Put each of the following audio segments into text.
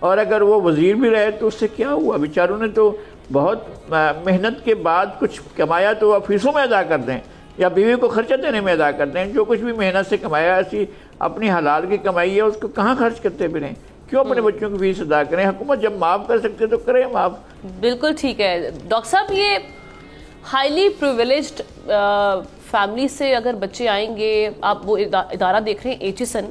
اور اگر وہ وزیر بھی رہے تو اس سے کیا ہوا؟ بیچاروں نے تو بہت محنت کے بعد کچھ کمایا تو وہ فیسوں میں ادا کر دیں یا بیوی کو خرچہ دینے میں ادا کر دیں. جو کچھ بھی محنت سے کمایا ایسی اپنی حلال کی کمائی ہے اس کو کہاں خرچ کرتے پھریں؟ کیوں اپنے بچوں کی فیس ادا کریں؟ حکومت جب معاف کر سکتے تو کرے معاف. بالکل ٹھیک ہے ڈاکٹر صاحب. یہ ہائیلی پریویلیجڈ فیملی سے اگر بچے آئیں گے, آپ وہ ادارہ دیکھ رہے ہیں ایچسن,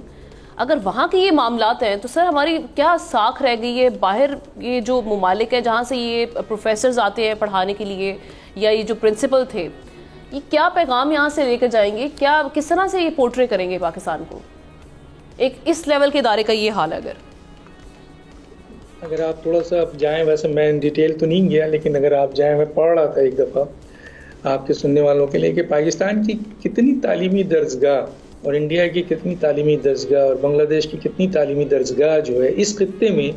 اگر وہاں کے یہ معاملات ہیں تو سر ہماری کیا ساکھ رہ گئی ہے؟ باہر یہ جو ممالک ہیں جہاں سے یہ پروفیسرز آتے ہیں پڑھانے کے لیے یا یہ جو پرنسپل تھے, یہ کیا پیغام یہاں سے لے کر جائیں گے؟ کیا کس طرح سے یہ پورٹرے کریں گے پاکستان کو ایک اس لیول کے ادارے کا یہ حال ہے؟ اگر آپ تھوڑا سا جائیں, ویسے میں ڈیٹیل تو نہیں گیا لیکن اگر آپ جائیں, میں پڑھ رہا تھا ایک دفعہ آپ کے سننے والوں کے لیے کہ پاکستان کی کتنی تعلیمی درسگاہ اور انڈیا کی کتنی تعلیمی درسگاہ اور بنگلہ دیش کی کتنی تعلیمی درسگاہ جو ہے اس خطے میں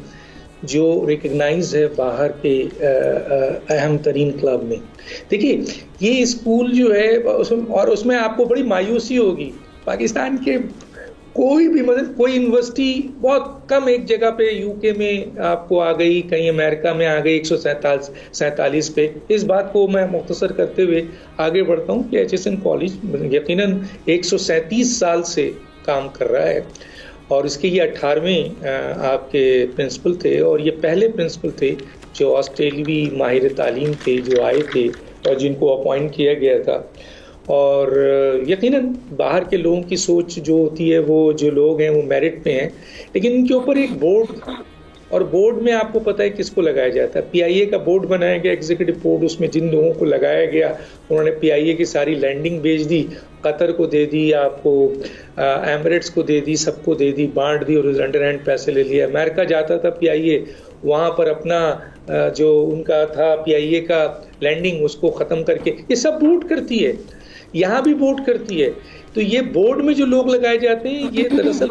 جو ریکگنائز ہے باہر کے اہم ترین کلب میں. دیکھیے یہ اسکول جو ہے اور اس میں آپ کو بڑی مایوسی ہوگی, پاکستان کے کوئی بھی مطلب کوئی یونیورسٹی بہت کم ایک جگہ پہ یو کے میں آپ کو آ گئی, کہیں امریکہ میں آ گئی 147 پہ. اس بات کو میں مختصر کرتے ہوئے آگے بڑھتا ہوں کہ ایچسن کالج یقیناً 137 سال سے کام کر رہا ہے اور اس کے یہ 18ویں آپ کے پرنسپل تھے اور یہ پہلے پرنسپل تھے جو آسٹریلوی ماہر تعلیم تھے جو آئے تھے اور جن کو اپوائنٹ کیا گیا تھا. اور یقیناً باہر کے لوگوں کی سوچ جو ہوتی ہے وہ جو لوگ ہیں وہ میرٹ پہ ہیں, لیکن ان کے اوپر ایک بورڈ تھا اور بورڈ میں آپ کو پتہ ہے کس کو لگایا جاتا ہے, پی آئی اے کا بورڈ بنایا گیا, ایگزیکٹو بورڈ. اس میں جن لوگوں کو لگایا گیا انہوں نے پی آئی اے کی ساری لینڈنگ بھیج دی, قطر کو دے دی, آپ کو ایمریٹس کو دے دی, سب کو دے دی, بانٹ دی اور انڈر ہینڈ پیسے لے لیا. امریکہ جاتا تھا پی آئی اے, وہاں پر اپنا جو ان کا تھا پی آئی اے کا لینڈنگ اس کو ختم کر کے یہ سب بورڈ کرتی ہے, یہاں بھی بورڈ کرتی ہے. تو یہ بورڈ میں جو لوگ لگائے جاتے ہیں یہ دراصل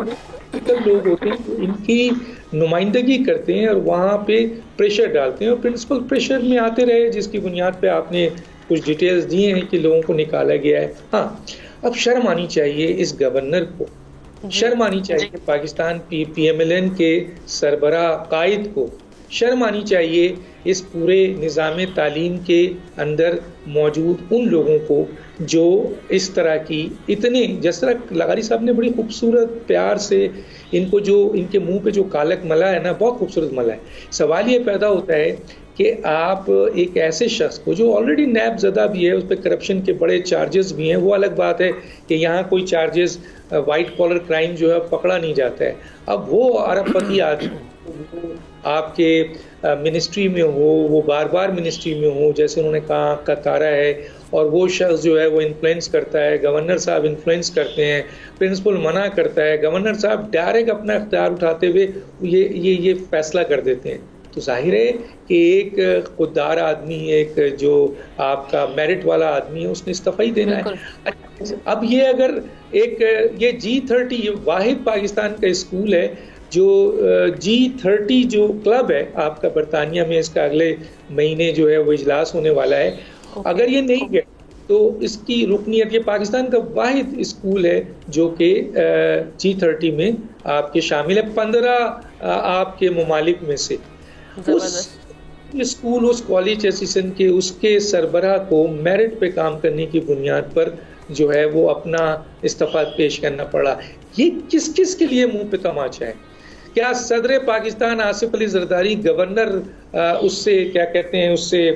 لوگ ہوتے ہیں ان کی نمائندگی کرتے ہیں اور وہاں پہ پریشر ڈالتے ہیں اور پرنسپل پریشر میں آتے رہے جس کی بنیاد پہ آپ نے کچھ ڈیٹیلز دیے ہیں کہ لوگوں کو نکالا گیا ہے. ہاں اب شرم آنی چاہیے اس گورنر کو, شرم آنی چاہیے Pakistan P M L N کے سربراہ قائد کو, شرم آنی چاہیے اس پورے نظام تعلیم کے اندر موجود ان لوگوں کو جو اس طرح کی اتنے, جس طرح لغاری صاحب نے بڑی خوبصورت پیار سے ان کو جو ان کے منہ پہ جو کالک ملا ہے نا, بہت خوبصورت ملا ہے. سوال یہ پیدا ہوتا ہے کہ آپ ایک ایسے شخص کو جو آلریڈی نیب زدہ بھی ہے, اس پہ کرپشن کے بڑے چارجز بھی ہیں, وہ الگ بات ہے کہ یہاں کوئی چارجز وائٹ کالر کرائم جو ہے پکڑا نہیں جاتا ہے. اب وہ ارب پتی آدمی آپ کے منسٹری میں ہو, وہ بار بار منسٹری میں ہو, جیسے انہوں نے کہا کا تارا ہے, اور وہ شخص جو ہے وہ انفلوئنس کرتا ہے, گورنر صاحب انفلوئنس کرتے ہیں, پرنسپل منع کرتا ہے, گورنر صاحب ڈائریکٹ اپنا اختیار اٹھاتے ہوئے یہ فیصلہ کر دیتے ہیں. تو ظاہر ہے کہ ایک خوددار آدمی, ایک جو آپ کا میرٹ والا آدمی ہے, اس نے استعفی دینا ہے. اب یہ اگر ایک یہ G30 واحد پاکستان کا اسکول ہے جو G30 جو کلب ہے آپ کا برطانیہ میں, اس کا اگلے مہینے جو ہے وہ اجلاس ہونے والا ہے, اگر یہ نہیں گیا تو اس کی رکنیت, یہ پاکستان کا واحد اسکول ہے جو کہ G30 میں آپ کے شامل ہے, 15 آپ کے ممالک میں سے. اس اسکول, اس کالج ایسوسیشن کے اس کے سربراہ کو میرٹ پہ کام کرنے کی بنیاد پر جو ہے وہ اپنا استعفیٰ پیش کرنا پڑا. یہ کس کس کے لیے منہ پہ تماچا ہے؟ کیا صدر پاکستان آصف علی زرداری گورنر اس سے کیا کہتے ہیں اس سے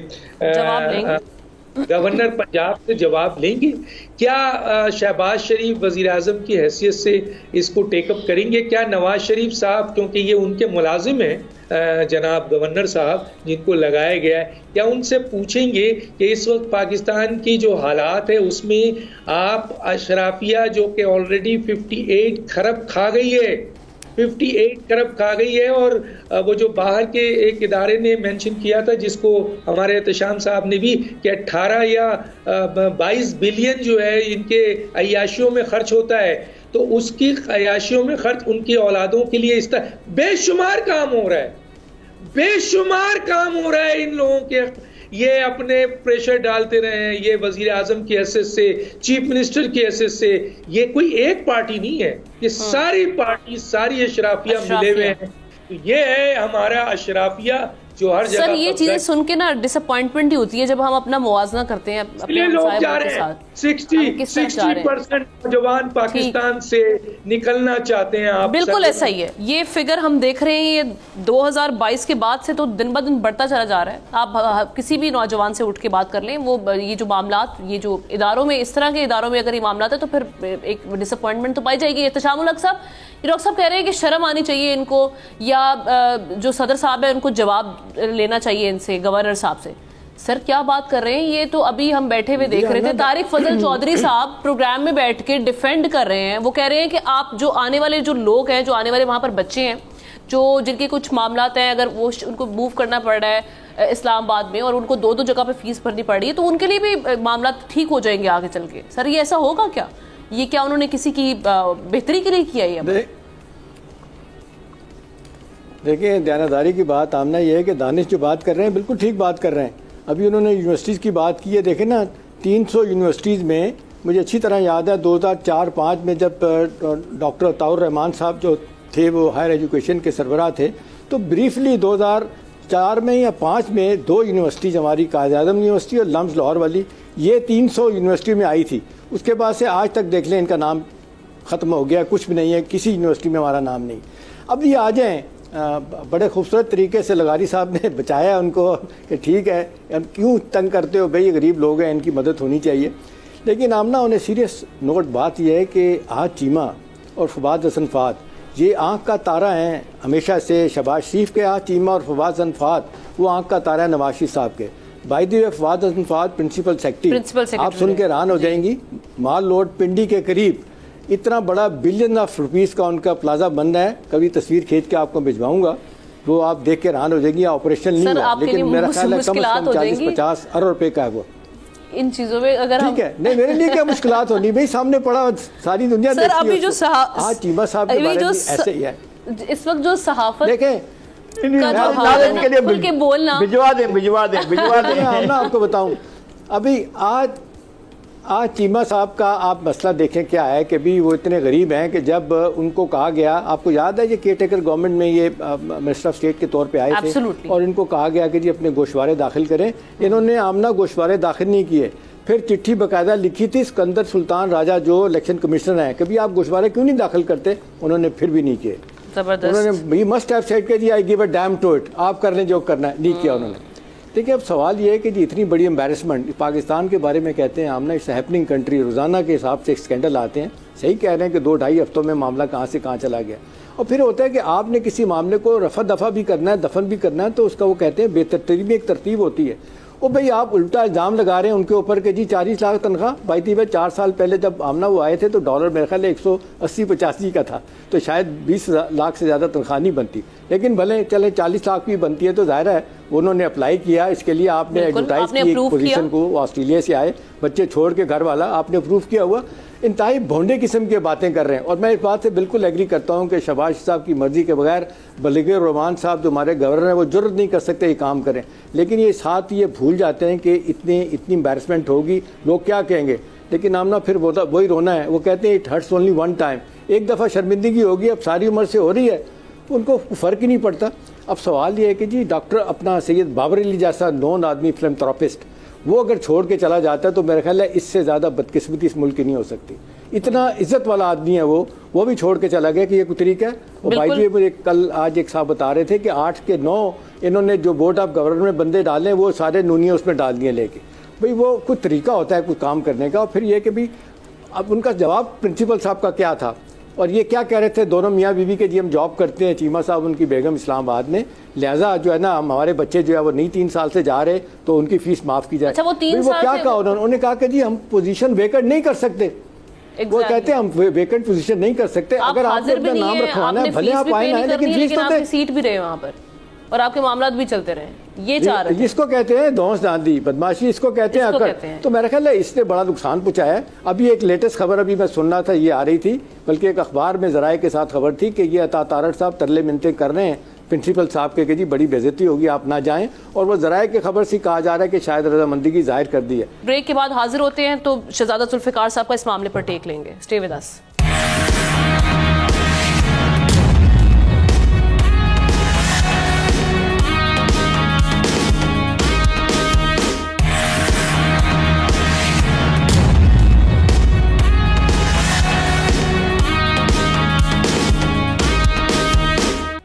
گورنر پنجاب سے جواب لیں گے؟ کیا شہباز شریف وزیر اعظم کی حیثیت سے اس کو ٹیک اپ کریں گے؟ کیا نواز شریف صاحب, کیونکہ یہ ان کے ملازم ہیں جناب گورنر صاحب جن کو لگایا گیا ہے, کیا ان سے پوچھیں گے کہ اس وقت پاکستان کی جو حالات ہے اس میں آپ اشرافیہ جو کہ آلریڈی 58 کھرب کھا گئی ہے, 58 کھرب کھا گئی ہے, اور وہ جو باہر کے ایک ادارے نے مینشن کیا تھا جس کو ہمارے احتشام صاحب نے بھی کہ 18 یا 22 بلین جو ہے ان کے عیاشیوں میں خرچ ہوتا ہے, تو اس کی عیاشیوں میں خرچ ان کی اولادوں کے لیے اس طرح بے شمار کام ہو رہا ہے, بے شمار کام ہو رہا ہے ان لوگوں کے. یہ اپنے پریشر ڈالتے رہے ہیں, یہ وزیر اعظم کی حیثیت سے, چیف منسٹر کی حیثیت سے, یہ کوئی ایک پارٹی نہیں ہے, یہ ساری پارٹی, ساری اشرافیہ ملے ہوئے ہیں تو یہ ہے ہمارا اشرافیہ جو ہر جگہ. سر یہ چیزیں سن کے نا ڈس اپوائنٹمنٹ ہی ہوتی ہے جب ہم اپنا موازنہ کرتے ہیں اپنے لوگ جا رہے ہیں. 60% نوجوان پاکستان سے نکلنا چاہتے ہیں. آپ بالکل ایسا ہی ہے. یہ فگر ہم دیکھ رہے ہیں یہ 2022 کے بعد سے تو دن بہ دن بڑھتا چلا جا رہا ہے. آپ کسی بھی نوجوان سے اٹھ کے بات کر لیں, وہ یہ جو معاملات یہ جو اداروں میں اس طرح کے اداروں میں اگر یہ معاملات ہے تو پھر ایک ڈس اپوائنٹمنٹ تو پائی جائے گی. احتشام الحق صاحب, یہ ڈاکٹر صاحب کہہ رہے ہیں کہ شرم آنی چاہیے ان کو, یا جو صدر صاحب ہیں ان کو جواب لینا چاہیے ان سے, گورنر صاحب سے. سر کیا بات کر رہے ہیں, یہ تو ابھی ہم بیٹھے ہوئے دیکھ رہے تھے طارق فضل چودھری صاحب پروگرام میں بیٹھ کے ڈیفینڈ کر رہے ہیں. وہ کہہ رہے ہیں کہ آپ جو آنے والے جو لوگ ہیں, جو آنے والے وہاں پر بچے ہیں, جو جن کے کچھ معاملات ہیں, اگر وہ ان کو موو کرنا پڑ رہا ہے اسلام آباد میں اور ان کو 2 جگہ پہ فیس بھرنی پڑ رہی ہے, تو ان کے لیے بھی معاملات ٹھیک ہو جائیں گے آگے چل کے. سر یہ ایسا ہوگا کیا؟ یہ کیا انہوں نے کسی کی بہتری کے لیے کیا ہے؟ دیکھیں دیانتداری کی بات آمنا یہ ہے کہ دانش جو بات کر رہے ہیں بالکل ٹھیک بات کر رہے ہیں. ابھی انہوں نے یونیورسٹیز کی بات کی ہے. دیکھیں نا 300 یونیورسٹیز میں مجھے اچھی طرح یاد ہے 2004-05 میں جب ڈاکٹر عطاء الرحمان صاحب جو تھے وہ ہائر ایجوکیشن کے سربراہ تھے, تو بریفلی 2004 میں یا 5 میں 2 یونیورسٹیز ہماری قائد اعظم یونیورسٹی اور لمز لاہور والی, یہ 300 یونیورسٹی میں آئی تھی. اس کے بعد سے آج تک دیکھ لیں ان کا نام ختم ہو گیا, کچھ بھی نہیں ہے, کسی یونیورسٹی میں ہمارا نام نہیں. اب یہ آ جائیں, بڑے خوبصورت طریقے سے لغاری صاحب نے بچایا ان کو کہ ٹھیک ہے کیوں تنگ کرتے ہو بھئی, غریب لوگ ہیں ان کی مدد ہونی چاہیے. لیکن آمنا انہیں سیریس نوٹ بات یہ ہے کہ آج چیمہ اور فواد حسن فہد یہ آنکھ کا تارہ ہیں ہمیشہ سے. شہباز شریف کے آج چیمہ اور فواد حسن فہد وہ آنکھ کا تارہ ہے نواز شریف صاحب کے. By the way Fawad Hasan Fahad principal secretary, آپ سن کے حیران ہو جائیں گی, مال روڈ پنڈی کے قریب اتنا بڑا بلین آف روپیز کا ان کا پلازا بن رہا ہے. کبھی تصویر کھینچ کے آپ کو بھجواؤں گا, وہ آپ دیکھ کے حیران ہو جائیں گی. آپریشن نہیں ہوا لیکن میرا خیال ہے کم از کم 40-50 ارب روپے کا ہے وہ. ان چیزوں میں اگر ٹھیک ہے, نہیں میرے لیے کیا مشکلات ہونی بھائی, سامنے پڑا ساری دنیا دیکھتی ہے. آج چیمہ صاحب کے بارے میں ایسے ہی ہے. اس وقت جو صحافت دیکھیں بولنا بھجوا دیں آپ کو بتاؤں, ابھی آج چیمہ صاحب کا آپ مسئلہ دیکھیں کیا ہے کہ بھی وہ اتنے غریب ہیں کہ جب ان کو کہا گیا, آپ کو یاد ہے یہ کیئر ٹیکر گورنمنٹ میں یہ منسٹر آف اسٹیٹ کے طور پہ آئے تھے اور ان کو کہا گیا کہ جی اپنے گوشوارے داخل کریں. انہوں نے آمنہ گوشوارے داخل نہیں کیے. پھر چٹھی باقاعدہ لکھی تھی اسکندر سلطان راجہ جو الیکشن کمشنر ہیں کہ بھی آپ گوشوارے کیوں نہیں داخل کرتے, انہوں نے پھر بھی نہیں کیے. انہوں نے مسٹ ہیو سیڈ کہ جی I give a damn to it, آپ کر لیں جو کرنا ہے, نہیں کیا انہوں نے. دیکھیں اب سوال یہ ہے کہ جی اتنی بڑی امبیرسمنٹ پاکستان کے بارے میں کہتے ہیں آمنا اٹس ہیپننگ کنٹری, روزانہ کے حساب سے ایک اسکینڈل آتے ہیں. صحیح کہہ رہے ہیں کہ 2-2.5 ہفتوں میں معاملہ کہاں سے کہاں چلا گیا. اور پھر ہوتا ہے کہ آپ نے کسی معاملے کو رفع دفع بھی کرنا ہے, دفن بھی کرنا ہے, تو اس کا وہ کہتے ہیں بے ترتیبی ایک ترتیب ہوتی ہے. وہ بھئی آپ الٹا الزام لگا رہے ہیں ان کے اوپر کہ جی 40 لاکھ تنخواہ. بھائی تھی 4 سال پہلے جب آمنہ وہ آئے تھے تو ڈالر میرے خیال 180-85 کا تھا, تو شاید 20 لاکھ سے زیادہ تنخواہ نہیں بنتی. لیکن بھلے چلے 40 لاکھ بھی بنتی ہے تو ظاہر ہے انہوں نے اپلائی کیا, اس کے لیے آپ نے ایڈورٹائز کی ایک پوزیشن کو, وہ آسٹریلیا سے آئے بچے چھوڑ کے گھر والا, آپ نے اپروو کیا ہوا. انتہائی بھونڈے قسم کی باتیں کر رہے ہیں. اور میں اس بات سے بالکل ایگری کرتا ہوں کہ شہباز صاحب کی مرضی کے بغیر بلغیر الرحمان صاحب جو ہمارے گورنر ہیں وہ جرت نہیں کر سکتے یہ کام کریں. لیکن یہ ساتھ یہ بھول جاتے ہیں کہ اتنی امبیرسمنٹ ہوگی, لوگ کیا کہیں گے. لیکن آمنا پھر وہی رونا ہے. وہ کہتے ہیں it hurts only one time, ایک دفعہ شرمندگی ہوگی, اب ساری عمر سے ہو رہی ہے, ان کو فرق ہی نہیں پڑتا. اب سوال یہ ہے کہ جی ڈاکٹر اپنا سید بابر علی جیسا نون آدمی فلم تھراپسٹ وہ اگر چھوڑ کے چلا جاتا ہے تو میرا خیال ہے اس سے زیادہ بدقسمتی اس ملک کی نہیں ہو سکتی. اتنا عزت والا آدمی ہے وہ بھی چھوڑ کے چلا گیا کہ یہ کوئی طریقہ ہے. اور بھائی جی مجھے کل آج ایک صاحب بتا رہے تھے کہ 8 کے 9 انہوں نے جو بورڈ آف گورنر میں بندے ڈالے وہ سارے نونیاں اس میں ڈال دیے لے کے. بھئی وہ کوئی طریقہ ہوتا ہے کوئی کام کرنے کا. اور پھر یہ کہ بھی اب ان کا جواب پرنسپل صاحب کا کیا تھا, اور یہ کیا کہہ رہے تھے دونوں میاں بیوی کے, جی ہم جاب کرتے ہیں, چیمہ صاحب ان کی بیگم اسلام آباد میں, لہٰذا جو ہے نا ہمارے بچے جو ہے وہ نہیں 3 سال سے جا رہے تو ان کی فیس معاف کی جائے. وہ کیا کہا انہوں نے کہا کہ جی ہم پوزیشن ویکنٹ نہیں کر سکتے. وہ کہتے ہیں ہم ویکنٹ پوزیشن نہیں کر سکتے. اگر آپ نے اپنا نام رکھوانا ہے بھلے آپ آئیں نہ, لیکن فیس تو دیں, سیٹ بھی رہے وہاں پر اور آپ کے معاملات بھی چلتے رہے. یہ چاہ رہے ہیں, اس کو کہتے ہیں دھونس داندھی بدماشی, اس کو کہتے ہیں اکڑ. تو میرا خیال ہے اس نے بڑا نقصان پہنچایا ہے. ابھی ایک لیٹسٹ خبر ابھی میں سننا تھا, یہ آ رہی تھی بلکہ ایک اخبار میں ذرائع کے ساتھ خبر تھی کہ یہ عطا تارڑ صاحب ترلے منتیں کر رہے ہیں پرنسپل صاحب کے کہ جی بڑی بے عزتی ہوگی آپ نہ جائیں. اور وہ ذرائع کی خبر سے کہا جا رہا ہے کہ شاید رضامندگی ظاہر کر دی ہے. بریک کے بعد حاضر ہوتے ہیں تو شہزادہ ذوالفقار صاحب کا اس معاملے پر ٹیک لیں گے. Stay with us.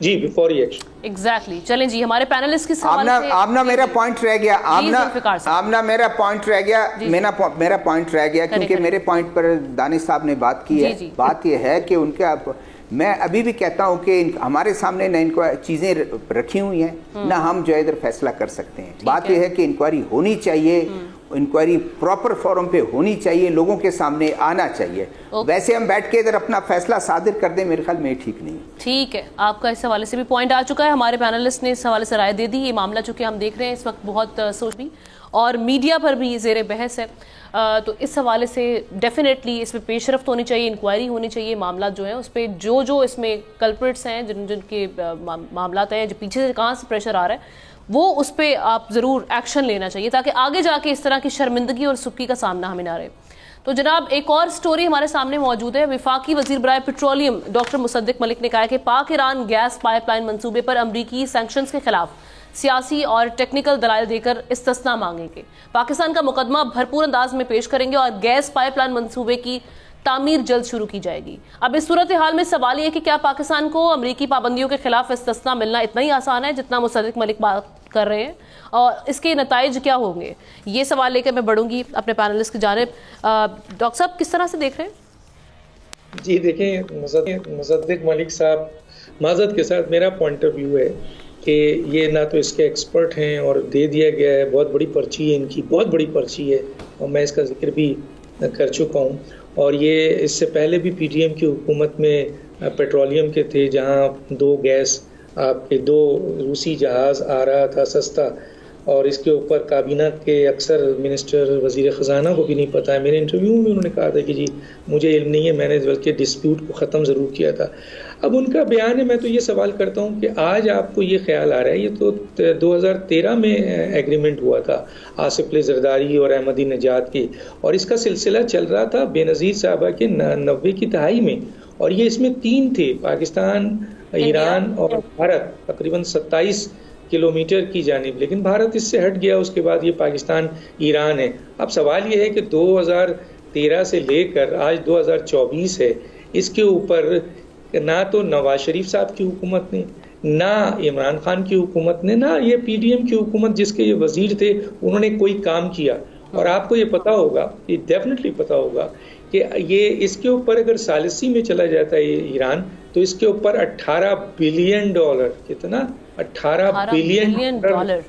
جی بفور ہی ایکشن. ایگزیکٹلی. چلیں جی ہمارے پینلسٹ کس حوالے سے آمنا میرا پوائنٹ رہ گیا. آمنا میرا پوائنٹ رہ گیا. میرا پوائنٹ رہ گیا کیونکہ میرے پوائنٹ پر دانش صاحب نے بات کی ہے. بات یہ ہے کہ ان کے میں ابھی بھی کہتا ہوں کہ ہمارے سامنے نہ ان کو چیزیں رکھی ہوئی ہیں نہ ہم جو ہے ادھر فیصلہ کر سکتے ہیں. بات یہ ہے کہ انکوائری ہونی چاہیے, انکوائری پراپر فورم پہ ہونی چاہیے, لوگوں کے سامنے آنا چاہیے. ویسے ہم بیٹھ کے ادھر اپنا فیصلہ صادر کر دیں, میرے خیال میں ٹھیک نہیں. ٹھیک ہے, آپ کا اس حوالے سے بھی پوائنٹ آ چکا ہے. ہمارے پینلسٹ نے اس حوالے سے رائے دے دی. یہ معاملہ چونکہ ہم دیکھ رہے ہیں اس وقت بہت سوچ بھی اور میڈیا پر بھی زیر بحث ہے, تو اس حوالے سے ڈیفینیٹلی اس پہ پیش رفت ہونی چاہیے, انکوائری ہونی چاہیے. معاملات جو ہیں اس پہ جو اس میں کلپریٹس ہیں, جن کے معاملات ہیں, جو پیچھے سے کہاں سے پریشر آ رہا ہے, وہ اس پہ آپ ضرور ایکشن لینا چاہیے تاکہ آگے جا کے اس طرح کی شرمندگی اور سکی کا سامنا ہمیں نہ رہے. تو جناب ایک اور سٹوری ہمارے سامنے موجود ہے. وفاقی وزیر برائے پیٹرولیم ڈاکٹر مصدق ملک نے کہا ہے کہ پاک ایران گیس پائپ لائن منصوبے پر امریکی سینکشنز کے خلاف سیاسی اور ٹیکنیکل دلائل دے کر استثناء مانگیں گے. پاکستان کا مقدمہ بھرپور انداز میں پیش کریں گے اور گیس پائپ لائن منصوبے کی تعمیر جلد شروع کی جائے گی. اب اس صورتحال میں سوال یہ کہ کیا پاکستان کو امریکی پابندیوں کے خلاف استثناء ملنا اتنا ہی آسان ہے جتنا مصدق ملک بات کر رہے ہیں, اور اس کے نتائج کیا ہوں گے؟ یہ سوال لے کر میں بڑھوں گی اپنے پینلسٹ کی جانب. ڈاکٹر صاحب کس طرح سے دیکھ رہے ہیں؟ جی دیکھیں, مصدق ملک صاحب معذرت کے ساتھ میرا پوائنٹ آف ویو ہے کہ یہ نہ تو اس کے ایکسپرٹ ہیں اور دے دیا گیا ہے, بہت بڑی پرچی ہے ان کی, بہت بڑی پرچی ہے, اور میں اس کا ذکر بھی کر چکا ہوں. اور یہ اس سے پہلے بھی پی ٹی ایم کی حکومت میں پیٹرولیم کے تھے, جہاں 2 گیس آپ کے 2 روسی جہاز آ رہا تھا سستا, اور اس کے اوپر کابینہ کے اکثر منسٹر وزیر خزانہ کو بھی نہیں پتا ہے. میرے انٹرویو میں انہوں نے کہا تھا کہ جی مجھے علم نہیں ہے, میں نے بلکہ ڈسپیوٹ کو ختم ضرور کیا تھا. اب ان کا بیان ہے. میں تو یہ سوال کرتا ہوں کہ آج آپ کو یہ خیال آ رہا ہے, یہ تو 2013 میں ایگریمنٹ ہوا تھا آصف زرداری اور احمدی نژاد کی, اور اس کا سلسلہ چل رہا تھا بے نظیر صاحبہ کے 90 کی دہائی میں, اور یہ اس میں 3 تھے, پاکستان, ایران اور بھارت, تقریباً 27 کلومیٹر کی جانب. لیکن بھارت اس سے ہٹ گیا, اس کے بعد یہ پاکستان ایران ہے. اب سوال یہ ہے کہ 2013 سے لے کر آج 2024 ہے, اس کے اوپر نہ تو نواز شریف صاحب کی حکومت نے, نہ عمران خان کی حکومت نے, نہ یہ پی ڈی ایم کی حکومت جس کے یہ وزیر تھے, انہوں نے کوئی کام کیا. اور آپ کو یہ پتا ہوگا, یہ ڈیفینیٹلی پتا ہوگا کہ یہ اس کے اوپر اگر ثالثی میں چلا جاتا ہے ایران, تو اس کے اوپر $18 بلین, کتنا 18 بلین ڈالر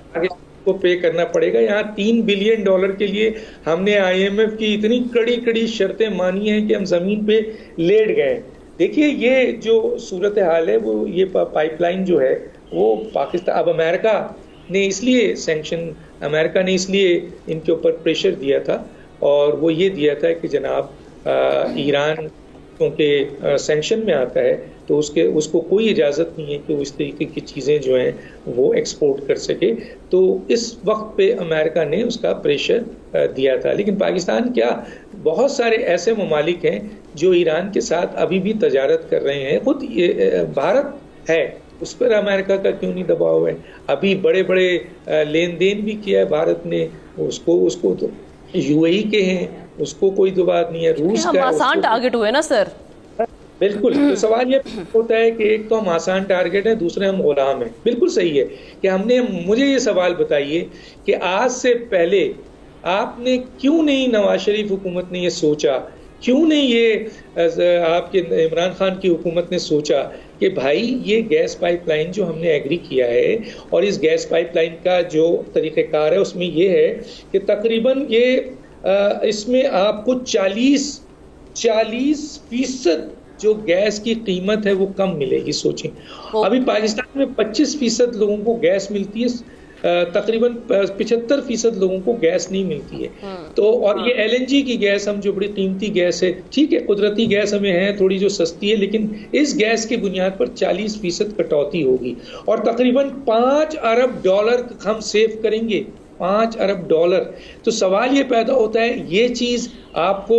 کو پے کرنا پڑے گا. یہاں $3 بلین کے لیے ہم نے IMF کی اتنی کڑی شرطیں مانی ہیں کہ ہم زمین پہ لیٹ گئے. دیکھیے یہ جو صورتحال ہے, وہ یہ پائپ لائن جو ہے وہ پاکستان, اب امریکہ نے اس لیے سینکشن, امریکہ نے اس لیے ان کے اوپر پریشر دیا تھا, اور وہ یہ دیا تھا کہ جناب ایران کیونکہ سینکشن میں آتا ہے تو اس کو کوئی اجازت نہیں ہے کہ وہ اس طریقے کی چیزیں جو ہیں وہ ایکسپورٹ کر سکے. تو اس وقت پہ امریکہ نے اس کا پریشر دیا تھا. لیکن پاکستان کیا, بہت سارے ایسے ممالک ہیں جو ایران کے ساتھ ابھی بھی تجارت کر رہے ہیں. خود بھارت ہے, اس پر امریکہ کا کیوں نہیں دباؤ ہے؟ ابھی بڑے لین دین بھی کیا ہے بھارت نے, اس کو تو UAE کے ہیں, اس کو کوئی دباؤ نہیں ہے. روس کا آسان ٹارگٹ ہوئے نا سر. بالکل. تو سوال یہ ہوتا ہے کہ ایک تو ہم آسان ٹارگٹ ہیں, دوسرے ہم غلام ہیں. بالکل صحیح ہے کہ مجھے یہ سوال بتائیے کہ آج سے پہلے آپ نے کیوں نہیں, نواز شریف حکومت نے یہ سوچا, کیوں نہیں یہ آپ کے عمران خان کی حکومت نے سوچا کہ بھائی یہ گیس پائپ لائن جو ہم نے ایگری کیا ہے, اور اس گیس پائپ لائن کا جو طریقہ کار ہے اس میں یہ ہے کہ تقریباً یہ اس میں آپ کو 40% جو گیس کی قیمت ہے وہ کم ملے گی. سوچیں ابھی پاکستان میں 25% لوگوں کو گیس ملتی ہے, تقریباً 75% لوگوں کو گیس نہیں ملتی ہے. تو اور یہ LNG کی گیس, ہم جو بڑی قیمتی گیس ہے, ٹھیک ہے قدرتی گیس ہمیں ہے تھوڑی جو سستی ہے, لیکن اس گیس کی بنیاد پر 40% کٹوتی ہوگی, اور تقریباً $5 ارب ہم سیو کریں گے, $5 ارب. تو سوال یہ پیدا ہوتا ہے, یہ چیز آپ کو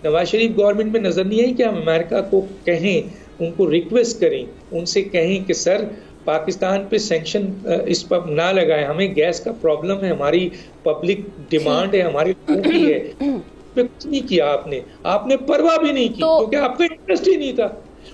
نواز شریف گورنمنٹ میں نظر نہیں آئی کہ ہم امریکہ کو کہیں, ان کو ریکویسٹ کریں, ان سے کہیں کہ سر پاکستان پہ سینکشن اس پر نہ لگائیں, ہمیں گیس کا پرابلم ہے, ہماری پبلک ڈیمانڈ ہے, ہماری لوگوں کی ہے. کچھ نہیں کیا آپ نے پرواہ بھی نہیں کی, کیونکہ آپ کا انٹرسٹ ہی نہیں تھا.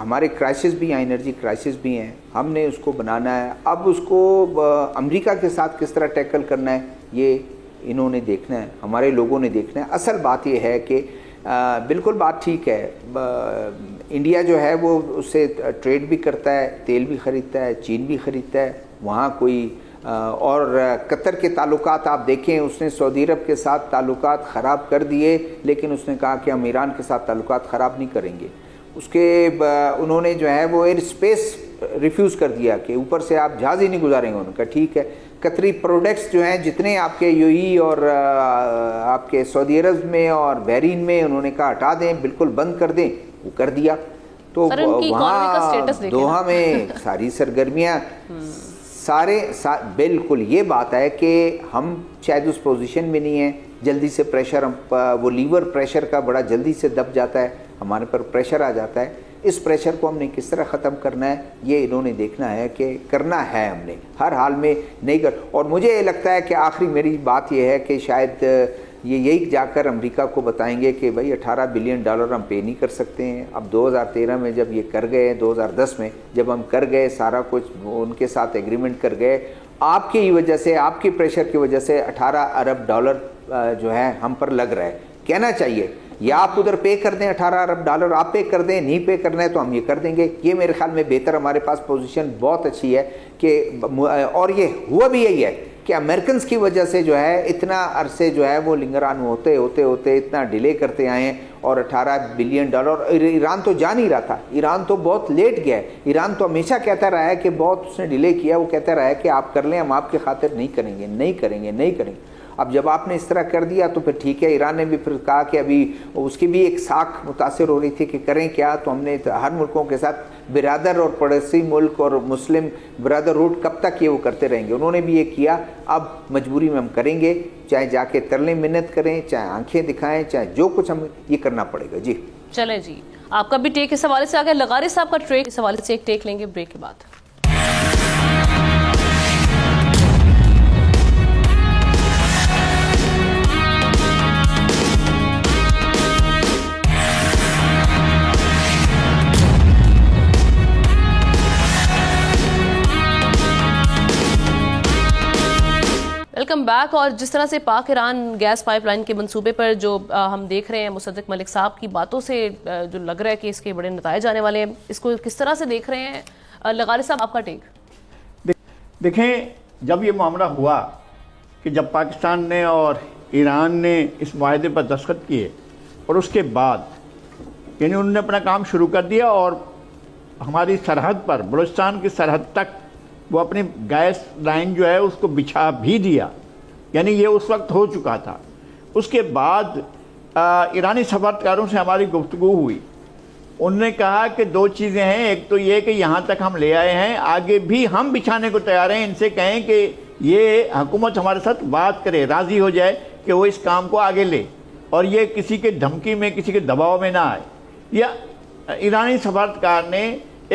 ہمارے کرائسس بھی ہیں, انرجی کرائسس بھی ہیں, ہم نے اس کو بنانا ہے. اب اس کو امریکہ کے ساتھ کس طرح ٹیکل کرنا ہے یہ انہوں نے دیکھنا ہے, ہمارے لوگوں نے دیکھنا ہے. اصل بات یہ ہے کہ بالکل بات ٹھیک ہے, انڈیا جو ہے وہ اس سے ٹریڈ بھی کرتا ہے, تیل بھی خریدتا ہے, چین بھی خریدتا ہے, وہاں کوئی اور قطر کے تعلقات آپ دیکھیں, اس نے سعودی عرب کے ساتھ تعلقات خراب کر دیے, لیکن اس نے کہا کہ ہم ایران کے ساتھ تعلقات خراب نہیں کریں گے. اس کے انہوں نے جو ہے وہ ایئر اسپیس ریفیوز کر دیا کہ اوپر سے آپ جہاز ہی نہیں گزاریں گے. انہوں نے کہا ٹھیک ہے, قطری پروڈکٹس جو ہیں جتنے آپ کے یو ای اور آپ کے سعودی عرب میں اور بحرین میں, انہوں نے کہا ہٹا دیں, بالکل بند کر دیں. وہ کر دیا. تو وہاں دوحہ میں ساری سرگرمیاں بالکل یہ بات ہے کہ ہم شاید اس پوزیشن میں نہیں ہیں, جلدی سے پریشر وہ لیور پریشر کا بڑا جلدی سے دب جاتا ہے, ہمارے پر پریشر آ جاتا ہے. اس پریشر کو ہم نے کس طرح ختم کرنا ہے یہ انہوں نے دیکھنا ہے کہ کرنا ہے ہم نے ہر حال میں نہیں کر. اور مجھے یہ لگتا ہے کہ آخری میری بات یہ ہے کہ شاید یہ یہی جا کر امریکہ کو بتائیں گے کہ بھائی $18 بلین ہم پے نہیں کر سکتے ہیں. اب 2013 میں جب یہ کر گئے, 2010 میں جب ہم کر گئے سارا کچھ ان کے ساتھ ایگریمنٹ کر گئے, آپ کی وجہ سے, آپ کے پریشر کی وجہ سے $18 ارب جو ہے ہم پر لگ رہا ہے. کہنا چاہیے یا آپ ادھر پے کر دیں $18 ارب, آپ پے کر دیں, نہیں پے کرنا ہے تو ہم یہ کر دیں گے. یہ میرے خیال میں بہتر, ہمارے پاس پوزیشن بہت اچھی ہے کہ اور یہ ہوا بھی یہی ہے کہ امریکنز کی وجہ سے جو ہے اتنا عرصے جو ہے وہ لنگران ہوتے اتنا ڈیلے کرتے آئے ہیں. اور $18 بلین, ایران تو جا نہیں رہا تھا, ایران تو بہت لیٹ گیا ہے. ایران تو ہمیشہ کہتا رہا ہے کہ بہت اس نے ڈیلے کیا, وہ کہتا رہا ہے کہ آپ کر لیں, ہم آپ کی خاطر نہیں کریں گے, نہیں کریں گے, نہیں کریں گے. اب جب آپ نے اس طرح کر دیا تو پھر ٹھیک ہے. ایران نے بھی پھر کہا کہ ابھی اس کی بھی ایک ساکھ متاثر ہو رہی تھی کہ کریں کیا, تو ہم نے ہر ملکوں کے ساتھ برادر اور پڑوسی ملک اور مسلم برادرہوڈ کب تک یہ وہ کرتے رہیں گے. انہوں نے بھی یہ کیا. اب مجبوری میں ہم کریں گے, چاہے جا کے ترلے منت کریں, چاہے آنکھیں دکھائیں, چاہے جو کچھ ہم یہ کرنا پڑے گا. جی چلیں جی, آپ کا بھی ٹیک اس حوالے سے آگے, لغاری صاحب کا ٹریک اس حوالے سے ایک ٹیک لیں گے بریک کے بعد. Welcome back. اور جس طرح سے پاک ایران گیس پائپ لائن کے منصوبے پر جو ہم دیکھ رہے ہیں, مصدق ملک صاحب کی باتوں سے جو لگ رہا ہے کہ اس کے بڑے نتائج آنے والے ہیں, اس کو کس طرح سے دیکھ رہے ہیں؟ لغاری صاحب آپ کا ٹیک. دیکھیں, جب یہ معاملہ ہوا کہ جب پاکستان نے اور ایران نے اس معاہدے پر دستخط کیے اور اس کے بعد یعنی انہوں نے اپنا کام شروع کر دیا اور ہماری سرحد پر, بلوچستان کی سرحد تک وہ اپنی گیس لائن جو ہے اس کو بچھا بھی دیا, یعنی یہ اس وقت ہو چکا تھا. اس کے بعد ایرانی سفارتکاروں سے ہماری گفتگو ہوئی. انہوں نے کہا کہ دو چیزیں ہیں, ایک تو یہ کہ یہاں تک ہم لے آئے ہیں, آگے بھی ہم بچھانے کو تیار ہیں. ان سے کہیں کہ یہ حکومت ہمارے ساتھ بات کرے, راضی ہو جائے کہ وہ اس کام کو آگے لے, اور یہ کسی کے دھمکی میں, کسی کے دباؤ میں نہ آئے. یا ایرانی سفارتکار نے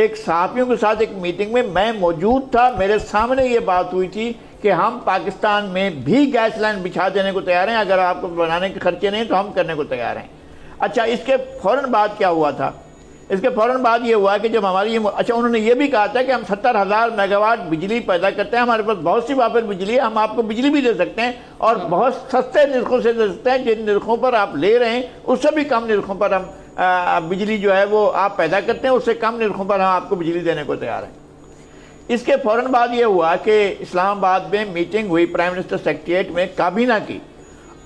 ایک صحافیوں کے ساتھ ایک میٹنگ میں موجود تھا, میرے سامنے یہ بات ہوئی تھی کہ ہم پاکستان میں بھی گیس لائن بچھا دینے کو تیار ہیں, اگر آپ کو بنانے کے خرچے نہیں تو ہم کرنے کو تیار ہیں. اچھا, اس کے فوراً بعد کیا ہوا تھا؟ اس کے فوراً بعد یہ ہوا کہ جب ہماری انہوں نے یہ بھی کہا تھا کہ ہم 70,000 میگا واٹ بجلی پیدا کرتے ہیں, ہمارے پاس بہت سی وافر بجلی ہے, ہم آپ کو بجلی بھی دے سکتے ہیں اور بہت سستے نرخوں سے دے سکتے ہیں. جن نرخوں پر آپ لے رہے ہیں اس سے بھی کم نرخوں پر ہم بجلی جو ہے وہ آپ پیدا کرتے ہیں, اس سے کم نرخوں پر ہم آپ کو بجلی دینے کو تیار ہیں. اس کے فوراً بعد یہ ہوا کہ اسلام آباد میں میٹنگ ہوئی پرائم منسٹر سیکریٹریٹ میں کابینہ کی,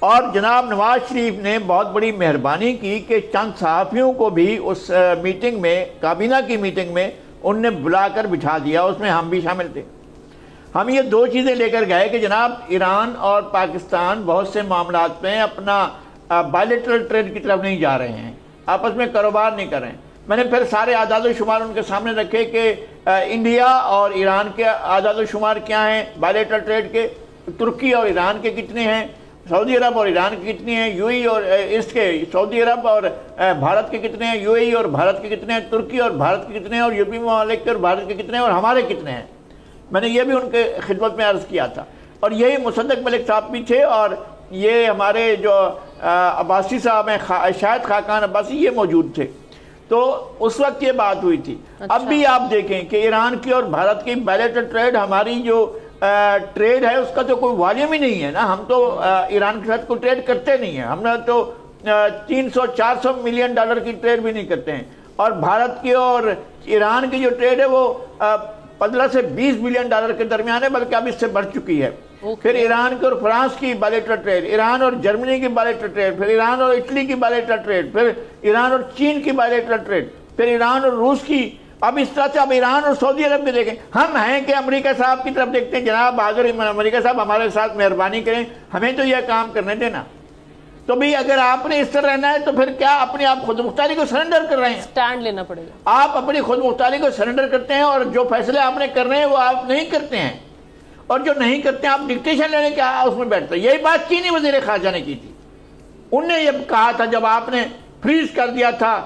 اور جناب نواز شریف نے بہت بڑی مہربانی کی کہ چند صحافیوں کو بھی اس میٹنگ میں, کابینہ کی میٹنگ میں ان نے بلا کر بٹھا دیا, اس میں ہم بھی شامل تھے. ہم یہ دو چیزیں لے کر گئے کہ جناب ایران اور پاکستان بہت سے معاملات میں اپنا بائیلیٹرل ٹریڈ کی طرف نہیں جا رہے ہیں, آپس میں کاروبار نہیں کر رہے ہیں. میں نے پھر سارے اعداد و شمار ان کے سامنے رکھے کہ انڈیا اور ایران کے اعداد و شمار کیا ہیں بائیلیٹرل ٹریڈ کے, ترکی اور ایران کے کتنے ہیں, سعودی عرب اور ایران کی کتنی ہیں, یو ای اور اس کے سعودی عرب اور بھارت کے کتنے ہیں, یو ای اور بھارت کے کتنے ہیں, ترکی اور بھارت کے کتنے ہیں, اور یورپی ممالک کے اور بھارت کے کتنے ہیں, اور ہمارے کتنے ہیں. میں نے یہ بھی ان کے خدمت میں عرض کیا تھا. اور یہی مصدق ملک صاحب بھی تھے, اور یہ ہمارے جو عباسی صاحب ہیں, شاید خاقان عباسی, یہ موجود تھے. تو اس وقت یہ بات ہوئی تھی. اب بھی آپ دیکھیں کہ ایران کی اور بھارت کی بائلیٹرل ٹریڈ، ہماری جو ٹریڈ ہے اس کا تو کوئی والیوم ہی نہیں ہے نا. ہم تو ایران کے ساتھ کوئی ٹریڈ کرتے نہیں ہیں. ہم نے تو 300-400 ملین ڈالر کی ٹریڈ بھی نہیں کرتے ہیں. اور بھارت کی اور ایران کی جو ٹریڈ ہے وہ 15 سے 20 ملین ڈالر کے درمیان ہے، بلکہ اب اس سے بڑھ چکی ہے. پھر ایران کی اور فرانس کی بائلیٹرل ٹریڈ، ایران اور جرمنی کی بائلیٹرل ٹریڈ، پھر ایران اور اٹلی کی بائلیٹرل ٹریڈ، پھر ایران اور چین کی بائلیٹرل ٹریڈ، پھر ایران اور روس کی. اب اس طرح سے اب ایران اور سعودی عرب بھی دیکھیں. ہم ہیں کہ امریکہ صاحب کی طرف دیکھتے ہیں، جناب اگر امریکہ صاحب ہمارے ساتھ مہربانی کریں، ہمیں تو یہ کام کرنے دینا. تو بھی اگر آپ نے اس طرح رہنا ہے تو پھر کیا اپنے آپ خود مختاری کو سرنڈر کر رہے ہیں؟ سٹینڈ لینا پڑے گا. آپ اپنی خود مختاری کو سرنڈر کرتے ہیں اور جو فیصلے آپ نے کرنے ہیں وہ آپ نہیں کرتے ہیں، اور جو نہیں کرتے ہیں آپ ڈکٹیشن لینے کے اس میں بیٹھتے ہیں. یہی بات چینی وزیر خارجہ نے کی تھی. انہوں نے یہ کہا تھا جب آپ نے فریز کر دیا تھا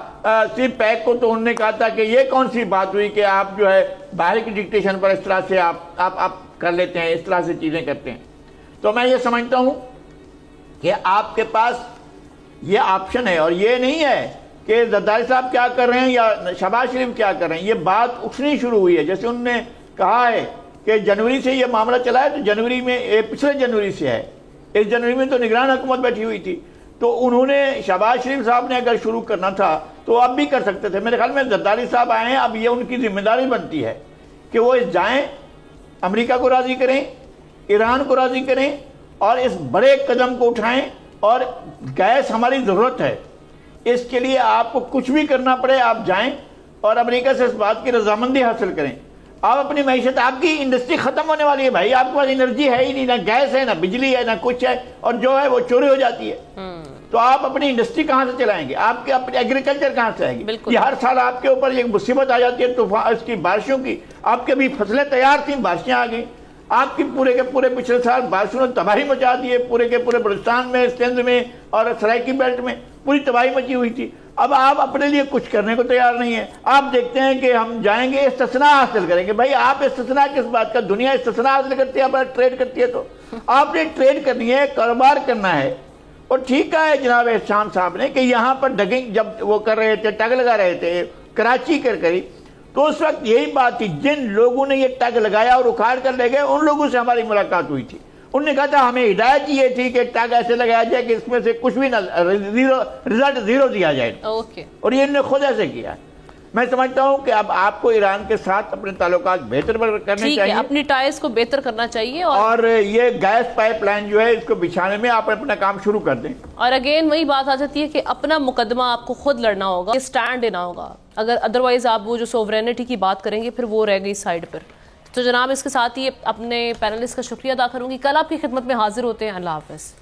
سی پیک کو، تو انہوں نے کہا تھا کہ یہ کون سی بات ہوئی کہ آپ جو ہے باہر کی ڈکٹیشن پر اس طرح سے آپ کر لیتے ہیں، اس طرح سے چیزیں کرتے ہیں. تو میں یہ سمجھتا ہوں کہ آپ کے پاس یہ آپشن ہے، اور یہ نہیں ہے کہ زرداری صاحب کیا کر رہے ہیں یا شہباز شریف کیا کر رہے ہیں. یہ بات اٹھنی شروع ہوئی ہے. جیسے انہوں نے کہا ہے کہ جنوری سے یہ معاملہ چلا ہے، تو جنوری میں پچھلے جنوری سے ہے. اس جنوری میں تو نگران حکومت بیٹھی ہوئی تھی. تو انہوں نے شہباز شریف صاحب نے اگر شروع کرنا تھا تو اب بھی کر سکتے تھے. میرے خیال میں زرداری صاحب آئے ہیں، اب یہ ان کی ذمہ داری بنتی ہے کہ وہ جائیں، امریکہ کو راضی کریں، ایران کو راضی کریں، اور اس بڑے قدم کو اٹھائیں. اور گیس ہماری ضرورت ہے، اس کے لیے آپ کو کچھ بھی کرنا پڑے آپ جائیں اور امریکہ سے اس بات کی رضامندی حاصل کریں. آپ اپنی معیشت، آپ کی انڈسٹری ختم ہونے والی ہے بھائی. آپ کے پاس انرجی ہے ہی نہیں، نہ گیس ہے، نہ بجلی ہے، نہ کچھ ہے، اور جو ہے وہ چوری ہو جاتی ہے. تو آپ اپنی انڈسٹری کہاں سے چلائیں گے؟ آپ کے اپنی ایگریکلچر کہاں سے آئے گی؟ یہ ہر سال آپ کے اوپر ایک مصیبت آ جاتی ہے طوفان، اس کی بارشوں کی. آپ کے بھی فصلیں تیار تھیں، بارشیں آ گئیں. آپ کی پورے کے پورے پچھلے سال بارشوں نے تباہی مچا دی ہے. پورے کے پورے بلوچستان میں، سندھ میں اور سرائکی بیلٹ میں پوری تباہی مچی ہوئی تھی. اب آپ اپنے لیے کچھ کرنے کو تیار نہیں ہیں. آپ دیکھتے ہیں کہ ہم جائیں گے استثناء حاصل کریں گے. بھائی آپ استثناء کس بات کا؟ دنیا استثناء حاصل کرتی ہے، اپنا ٹریڈ کرتی ہے. تو آپ نے ٹریڈ کرنی ہے، کاروبار کرنا ہے. اور ٹھیک کہا ہے جناب احسان صاحب نے کہ یہاں پر ڈگنگ جب وہ کر رہے تھے، ٹگ لگا رہے تھے کراچی کری، تو اس وقت یہی بات تھی. جن لوگوں نے یہ ٹگ لگایا اور اکھاڑ کر لے گئے، ان لوگوں سے ہماری ملاقات ہوئی تھی. انہوں نے کہا تھا ہمیں ہدایت یہ تھی کہ ٹگ ایسے لگایا جائے کہ اس میں سے کچھ بھی نہ رزلٹ زیرو دیا جائے. اور یہ انہوں نے خود ایسے کیا. میں سمجھتا ہوں کہ اب آپ کو ایران کے ساتھ اپنے تعلقات بہتر کرنے چاہیے، اپنی ٹائز کو بہتر کرنا چاہیے، اور یہ گیس پائپ لائن جو ہے اس کو بچھانے میں آپ اپنا کام شروع کر دیں. اور اگین وہی بات آ جاتی ہے کہ اپنا مقدمہ آپ کو خود لڑنا ہوگا، اسٹینڈ لینا ہوگا. اگر ادروائز آپ وہ جو سوورینٹی کی بات کریں گے پھر وہ رہ گئی سائڈ پر. تو جناب اس کے ساتھ ہی اپنے پینلسٹ کا شکریہ ادا کروں گی. کل آپ کی خدمت میں حاضر ہوتے ہیں. اللہ حافظ.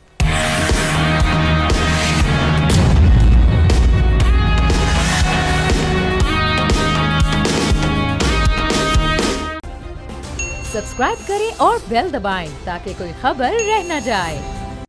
سبسکرائب کریں اور بیل دبائیں تاکہ کوئی خبر رہ نہ جائے.